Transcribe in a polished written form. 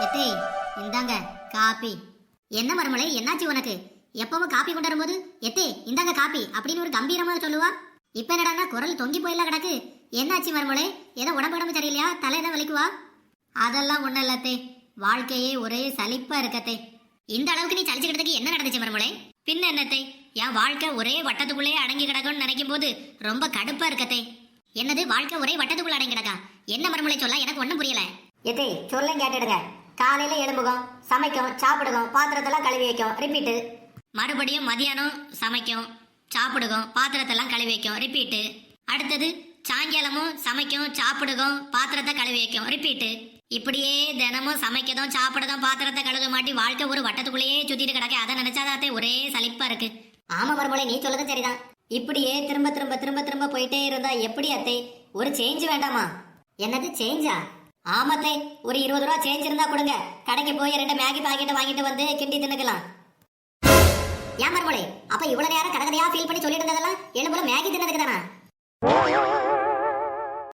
எத்தே இந்தாங்க காப்பி. என்ன மருமலை, என்னாச்சு உனக்கு? எப்பவும் காப்பி கொண்டு வரும்போது எத்தே இந்தாங்க காப்பி அப்படின்னு ஒரு கம்பீரமா சொல்லுவா. இப்ப என்னடான்னா குரல் தொங்கி போயில கிடக்கு. என்னாச்சு மருமலை? ஏதோ உடம்பு சரியில்லையா? தலைதான் வலிக்குவா? அதெல்லாம் ஒண்ணும் இல்லத்தே, வாழ்க்கையே ஒரே சலிப்பா இருக்கத்தே. இந்த அளவுக்கு நீ சலிச்சுக்கிட்டதுக்கு என்ன நடந்துச்சு மருமலை? பின்ன என்னத்தே, என் வாழ்க்கை ஒரே வட்டத்துக்குள்ளேயே அடங்கி கிடக்கும்னு நினைக்கும் போது ரொம்ப கடுப்பா இருக்கத்தே. என்னது வாழ்க்கை ஒரே வட்டத்துக்குள்ள அடங்கி கிடக்கா? என்ன மருமலை சொல்ல, எனக்கு ஒண்ணும் புரியல. எத்தே சொல்ல கேட்டுடுங்க. காலையில எழும்புகும், சமைக்கும், சாப்பிடுகும், பாத்திரத்தெல்லாம் கழுவி வைக்கும், ரிப்பீட்டு. மறுபடியும் மதியானம் சமைக்கும், சாப்பிடுகும், பாத்திரத்தெல்லாம் கழுவி வைக்கும், ரிப்பீட்டு. அடுத்தது சாயங்காலமும் சமைக்கும், சாப்பிடுகும், பாத்திரத்தை கழுவி வைக்கும், ரிப்பீட்டு. இப்படியே தினமும் சமைக்கதும் சாப்பிடதும் பாத்திரத்தை கழுவ மாட்டி வாழ்க்கை ஒரு வட்டத்துக்குள்ளேயே சுத்திட்டு கிடக்க. அதை நினைச்சாதாத்தே ஒரே சலிப்பா இருக்கு. ஆமா மறுமொழி, நீ சொல்லதும் சரிதான். இப்படியே திரும்ப திரும்ப திரும்ப திரும்ப போயிட்டே இருந்தா எப்படி அத்தை? ஒரு சேஞ்ச் வேண்டாமா? என்னது சேஞ்சா? ஆமாத்தே, ஒரு 20 ரூபா சேஞ்ச் இருந்தா கொடுங்க. கடைக்கு போய் 2 மேகி பாக்கெட் வாங்கிட்டு வந்து கிண்டி தின்னுக்கலாம். ஏன் மறுமொழி, அப்ப இவ்வளவு நேரம் கடகதையா ஃபீல் பண்ணி சொல்லிட்டு இருந்ததெல்லாம் எழுபுல மேகி தின்னதுக்கு தானா?